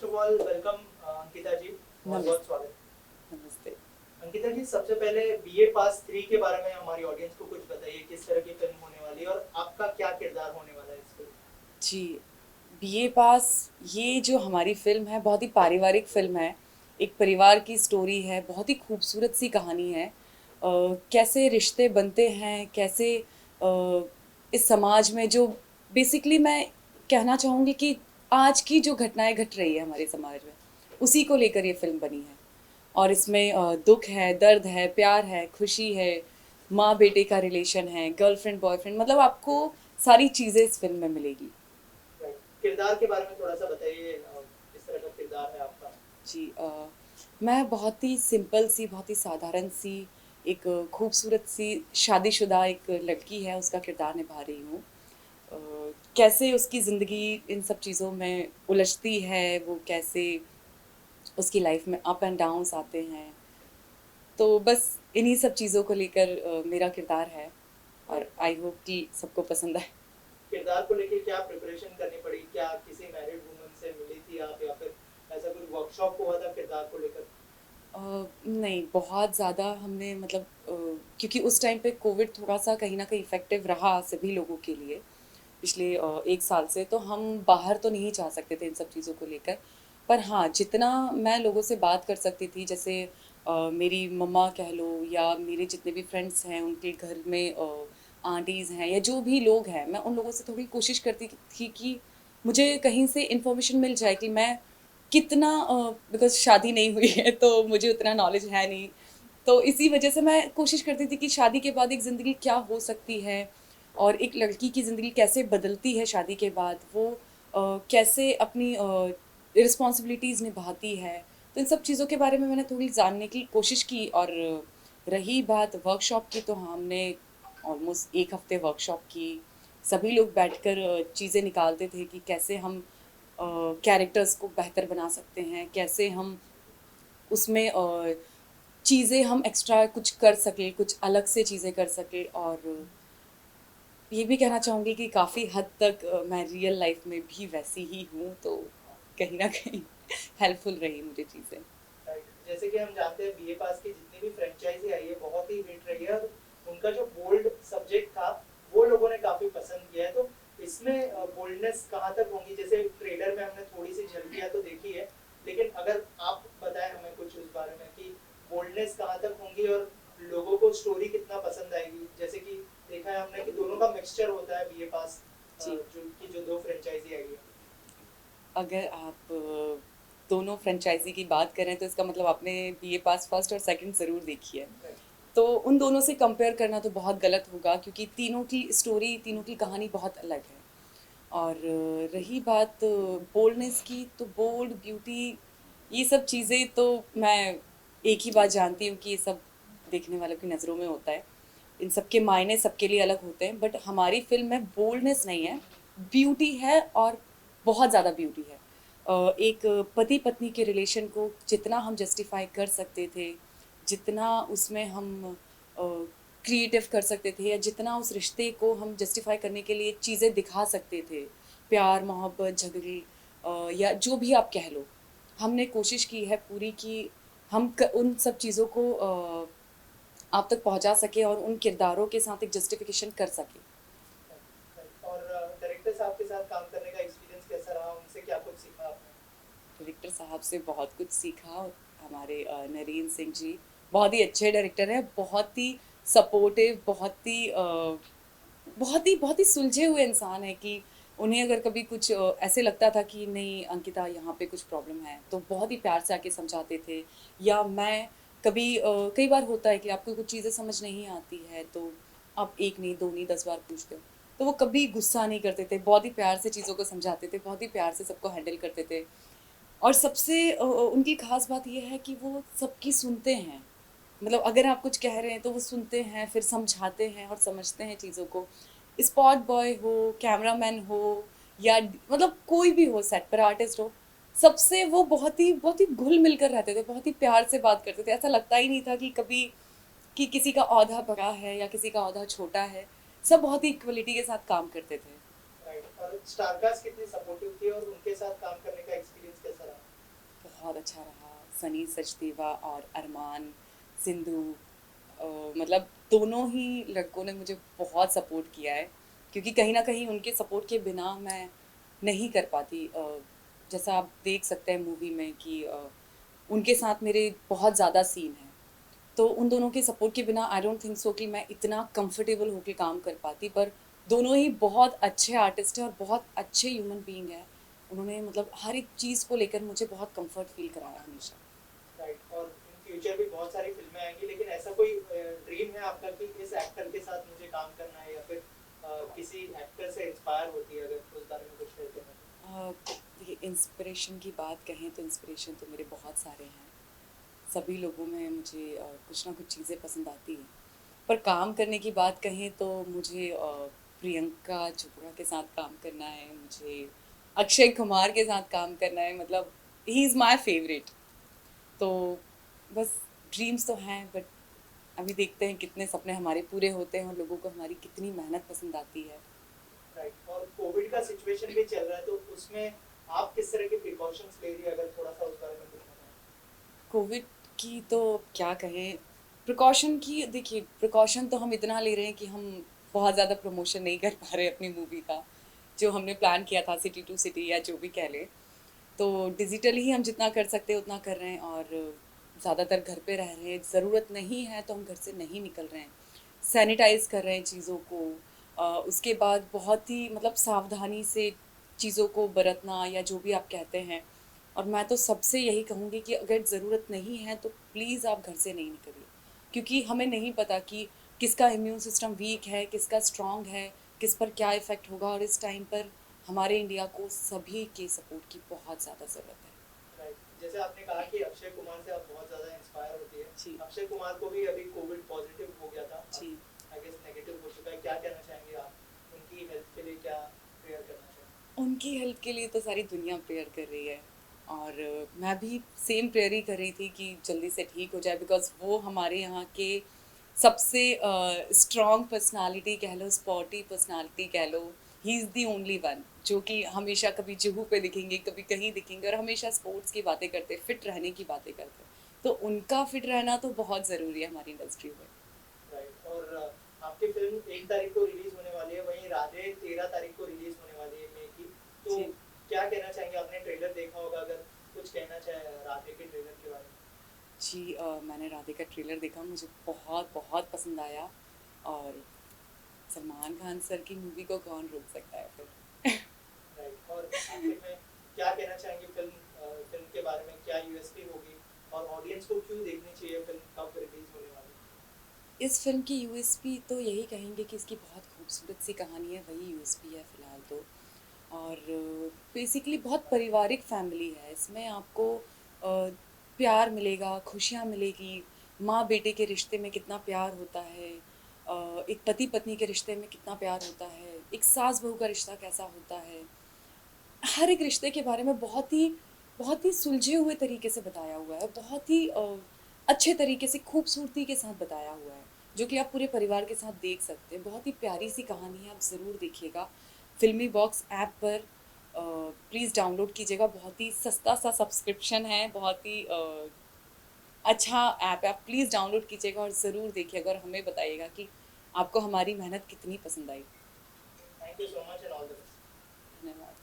First of all welcome Ankita ji, बहुत बहुत नमस्ते। स्वागत। नमस्ते। अंकिता जी, सबसे पहले बीए पास 3 के बारे में हमारी ऑडियंस को कुछ बताइए, किस तरह की फिल्म होने वाली है और आपका क्या किरदार होने वाला है इस फिल्म जी, बीए पास ये जो हमारी फ़िल्म है बहुत ही पारिवारिक फ़िल्म है। एक परिवार की स्टोरी है, बहुत ही खूबसूरत सी कहानी है। कैसे रिश्ते बनते हैं, कैसे इस समाज में जो बेसिकली मैं कहना चाहूँगी कि आज की जो घटनाएँ घट रही है हमारे समाज में, उसी को लेकर ये फ़िल्म बनी है। और इसमें दुःख है, दर्द है, प्यार है, खुशी है, माँ-बेटे का रिलेशन है, गर्लफ्रेंड बॉयफ्रेंड मतलब आपको सारी चीज़ें इस फ़िल्म में मिलेगी। है? राइट, किरदार के बारे में थोड़ा सा बताइए, किस तरह का किरदार है आपका? जी मैं बहुत ही सिंपल सी, बहुत ही साधारण सी, एक खूबसूरत सी शादीशुदा एक लड़की है, उसका किरदार निभा रही हूँ। कैसे उसकी ज़िंदगी इन सब चीज़ों में उलझती है, वो कैसे उसकी लाइफ़ में अप एंड डाउन्स आते हैं। तो बस इन्हीं सब चीज़ों को लेकर मेरा किरदार है और राइट, आई होप कि सबको पसंद आए। किरदार को लेके क्या प्रिपरेशन करनी पड़ी? क्या किसी मैरिड वुमन से मिली थी आप, या फिर ऐसा कोई वर्कशॉप हुआ था किरदार को लेकर? नहीं, बहुत ज़्यादा हमने मतलब क्योंकि उस टाइम पे कोविड थोड़ा-सा कहीं न कहीं इफ़ेक्टिव रहा सभी लोगों के लिए, पिछले 1 साल से, तो हम बाहर तो नहीं जा सकते थे इन सब चीज़ों को लेकर। पर हाँ, जितना मैं लोगों से बात कर सकती थी, जैसे मेरी मम्मा कह लो या मेरे जितने भी फ्रेंड्स हैं, उनके घर में आंटीज़ हैं या जो भी लोग हैं, मैं उन लोगों से थोड़ी कोशिश करती थी कि मुझे कहीं से इन्फॉर्मेशन मिल जाए कि मैं कितना बिकॉज़ शादी नहीं हुई है तो मुझे उतना नॉलेज है नहीं। तो इसी वजह से मैं कोशिश करती थी कि शादी के बाद एक ज़िंदगी क्या हो सकती है और एक लड़की की ज़िंदगी कैसे बदलती है शादी के बाद, वो कैसे अपनी रिस्पॉन्सिबिलिटीज़ निभाती है। तो इन सब चीज़ों के बारे में मैंने थोड़ी जानने की कोशिश की और रही बात वर्कशॉप की, तो हाँ, हमने ऑलमोस्ट 1 हफ़्ते वर्कशॉप की। सभी लोग बैठकर चीज़ें निकालते थे कि कैसे हम कैरेक्टर्स को बेहतर बना सकते हैं, कैसे हम उसमें चीज़ें हम एक्स्ट्रा कुछ कर सकें, कुछ अलग से चीज़ें कर सकें और ये भी कहना चाहूँगी कि काफ़ी हद तक मैं रियल लाइफ़ में भी वैसी ही हूँ, तो कहीं न कहीं हेल्पफुल रही मुझे चीज़ें। राइट, जैसे कि हम जानते हैं बीए पास की जितनी भी फ्रेंचाइजी आई है बहुत ही हिट रही है, और उनका जो बोल्ड सब्जेक्ट था वो लोगों ने काफी पसंद किया है। तो इसमें बोल्डनेस कहाँ तक होंगी? जैसे ट्रेलर में हमने थोड़ी सी झलकियां तो देखी है, लेकिन अगर आप बताएं हमें कुछ उस बारे में कि बोल्डनेस कहाँ तक होंगी और लोगों को स्टोरी कितना पसंद आएगी। जैसे कि देखा है हमने कि दोनों का मिक्सचर होता है बीए पास, जी, जो दो फ्रेंचाइजी आई है। अगर आप दोनों फ्रेंचाइज़ी की बात करें तो इसका मतलब आपने बीए पास फर्स्ट और सेकंड ज़रूर देखी है। राइट, तो उन दोनों से कंपेयर करना तो बहुत गलत होगा क्योंकि तीनों की स्टोरी, तीनों की कहानी बहुत अलग है। और रही बात बोल्डनेस की, तो बोल्ड, ब्यूटी, ये सब चीज़ें तो मैं एक ही बात जानती हूँ कि ये सब देखने वालों की नज़रों में होता है। इन सब के मायने सबके लिए अलग होते हैं, बट हमारी फ़िल्म में बोल्डनेस नहीं है, ब्यूटी है और बहुत ज़्यादा ब्यूटी है। एक पति-पत्नी के रिलेशन को जितना हम जस्टिफ़ाई कर सकते थे, जितना उसमें हम क्रिएटिव कर सकते थे या जितना उस रिश्ते को हम जस्टिफ़ाई करने के लिए चीज़ें दिखा सकते थे, प्यार, मोहब्बत, झगड़े या जो भी आप कह लो, हमने कोशिश की है पूरी कि हम उन सब चीज़ों को आप तक पहुँचा सकें और उन किरदारों के साथ एक जस्टिफ़िकेशन कर सकें। राइट। और डायरेक्टर साहब के साथ काम करने का एक्सपीरियंस कैसा रहा? उनसे क्या कुछ सीखा आपने? डायरेक्टर साहब से बहुत कुछ सीखा। हमारे नरेंद्र सिंह जी बहुत ही अच्छे डायरेक्टर हैं, बहुत ही सपोर्टिव, बहुत ही सुलझे हुए इंसान हैं कि उन्हें अगर कभी कुछ ऐसे लगता था कि नहीं अंकिता यहाँ पे कुछ प्रॉब्लम है, तो बहुत ही प्यार से आके समझाते थे। या मैं कभी कई बार होता है कि आपको कुछ चीज़ें समझ नहीं आती है, तो आप 1 नहीं, 2 नहीं, 10 बार पूछते हो। तो वो कभी गुस्सा नहीं करते थे, बहुत ही प्यार से चीज़ों को समझाते थे, बहुत ही प्यार से सबको हैंडल करते थे। और सबसे उनकी ख़ास बात ये है कि वो सबकी सुनते हैं। मतलब अगर आप कुछ कह रहे हैं तो वो सुनते हैं, फिर समझाते हैं और समझते हैं चीज़ों को। स्पॉट बॉय हो, कैमरामैन हो या मतलब कोई भी हो सेट पर आर्टिस्ट हो, सबसे वो बहुत ही घुल-मिल कर रहते थे, बहुत ही प्यार से बात करते थे। ऐसा लगता ही नहीं था कि कभी कि किसी का ओहदा बड़ा है या किसी का ओहदा छोटा है। सब बहुत ही इक्वालिटी के साथ काम करते थे। राइट, और स्टारकास्ट कितनी सपोर्टिव थी और उनके साथ काम करने का एक्सपीरियंस कैसा रहा? अच्छा रहा। सनी सचदेवा और अरमान, सिंधु, मतलब दोनों ही लड़कों ने मुझे बहुत सपोर्ट किया है, क्योंकि कहीं ना कहीं उनके सपोर्ट के बिना मैं नहीं कर पाती। जैसा आप देख सकते हैं मूवी में कि उनके साथ मेरे बहुत ज़्यादा सीन हैं, तो उन दोनों के सपोर्ट के बिना आई डोंट थिंक सो कि मैं इतना कंफर्टेबल होकर काम कर पाती। पर दोनों ही बहुत अच्छे आर्टिस्ट हैं और बहुत अच्छे ह्यूमन बीइंग हैं। उन्होंने मतलब हर एक चीज़ को लेकर मुझे बहुत कंफर्ट फील कराया हमेशा। राइट, और इन फ्यूचर भी बहुत सारी फिल्में आएंगी, लेकिन ऐसा कोई ड्रीम है आपका कि इस एक्टर के साथ मुझे काम करना है, या फिर किसी एक्टर से इंस्पायर होती है, अगर उस बारे में कुछ कहते हैं देखिए, इंस्पिरेशन की बात कहें तो इंस्पिरेशन तो मेरे बहुत सारे हैं। सभी लोगों में मुझे कुछ ना कुछ चीज़ें पसंद आती हैं। पर काम करने की बात कहें तो मुझे प्रियंका चोपड़ा के साथ काम करना है, मुझे अक्षय कुमार के साथ काम करना है, मतलब ही इज़ माय फेवरेट। तो बस ड्रीम्स तो हैं, बट अभी देखते हैं कितने सपने हमारे पूरे होते हैं और लोगों को हमारी कितनी मेहनत पसंद आती है। राइट, और कोविड का सिचुएशन भी चल रहा है, तो उसमें आप किस तरह के प्रिकॉशंस ले रही है, अगर थोड़ा सा उस बारे में कुछ बताएं। कोविड की तो क्या कहें, प्रिकॉशन की, देखिए प्रिकॉशन तो हम इतना ले रहे हैं कि हम बहुत ज़्यादा प्रमोशन नहीं कर पा रहे अपनी मूवी का, जो हमने प्लान किया था सिटी टू सिटी या जो भी कह लें। तो डिजिटली ही हम जितना कर सकते हैं उतना कर रहे हैं, और ज़्यादातर घर पे रह रहे हैं। ज़रूरत नहीं है तो हम घर से नहीं निकल रहे हैं, सैनिटाइज कर रहे हैं चीज़ों को। उसके बाद बहुत ही मतलब सावधानी से चीज़ों को बरतना, या जो भी आप कहते हैं। और मैं तो सबसे यही कहूँगी कि अगर ज़रूरत नहीं है तो प्लीज़ आप घर से नहीं निकलिए, क्योंकि हमें नहीं पता कि किसका इम्यून सिस्टम वीक है, किसका स्ट्रांग है, किस पर क्या इफ़ेक्ट होगा। और इस टाइम पर हमारे इंडिया को सभी के सपोर्ट की बहुत ज़्यादा ज़रूरत है। राइट, जैसे आपने कहा कि अक्षय कुमार से आप बहुत ज़्यादा इंस्पायर होती है। जी अक्षय कुमार को भी अभी कोविड पॉजिटिव हो गया था, जी। आई गेस नेगेटिव हो चुका है, क्या कहना चाहेंगे आप? उनकी हेल्थ के लिए क्या प्रेयर करना चाहेंगे? उनकी हेल्प के लिए तो सारी दुनिया प्रेयर कर रही है, और मैं भी सेम प्रेयर ही कर रही थी कि जल्दी से ठीक हो जाए, बिकॉज़ वो हमारे यहाँ के सबसे स्ट्रॉन्ग पर्सनालिटी कह लो, स्पॉटी पर्सनालिटी कह लो। He is the only one जो कि हमेशा कभी जुहू पे दिखेंगे, कभी कहीं दिखेंगे, और हमेशा स्पोर्ट्स की बातें करते, फिट रहने की बातें करते। तो उनका फिट रहना तो बहुत ज़रूरी है हमारी इंडस्ट्री में। राइट, और आपकी फिल्म 1 तारीख को रिलीज होने वाली है, वहीं राधे 13 तारीख को रिलीज होने वाली है मई की। तो जी क्या कहना चाहेंगे? आपने ट्रेलर देखा होगा, अगर कुछ कहना चाहे राधे के ट्रेलर के बारे में। जी, मैंने राधे का ट्रेलर देखा, मुझे बहुत बहुत पसंद आया। और सलमान खान सर की मूवी को कौन रोक सकता है फिर। राइट, और आखिर में क्या कहना चाहेंगे फिल्म के बारे में? क्या यूएसपी होगी, और ऑडियंस को क्यों देखनी चाहिए फिल्म, कब रिलीज होने वाली इस फिल्म की यूएसपी तो यही कहेंगे कि इसकी बहुत खूबसूरत सी कहानी है, वही यूएसपी है फ़िलहाल तो। और बेसिकली बहुत पारिवारिक फैमिली है। इसमें आपको प्यार मिलेगा, खुशियाँ मिलेगी, माँ बेटे के रिश्ते में कितना प्यार होता है, एक पति पत्नी के रिश्ते में कितना प्यार होता है, एक सास बहू का रिश्ता कैसा होता है। हर एक रिश्ते के बारे में बहुत ही सुलझे हुए तरीके से बताया हुआ है, बहुत ही अच्छे तरीके से खूबसूरती के साथ बताया हुआ है, जो कि आप पूरे परिवार के साथ देख सकते हैं। बहुत ही प्यारी सी कहानी है, आप ज़रूर देखिएगा। फिल्मी बॉक्स ऐप पर प्लीज़ डाउनलोड कीजिएगा। बहुत ही सस्ता सा सब्सक्रिप्शन है, बहुत ही अच्छा ऐप है। आप प्लीज़ डाउनलोड कीजिएगा और ज़रूर देखिएगा, और हमें बताइएगा कि आपको हमारी मेहनत कितनी पसंद आई। है? Thank you so much and all the best. धन्यवाद।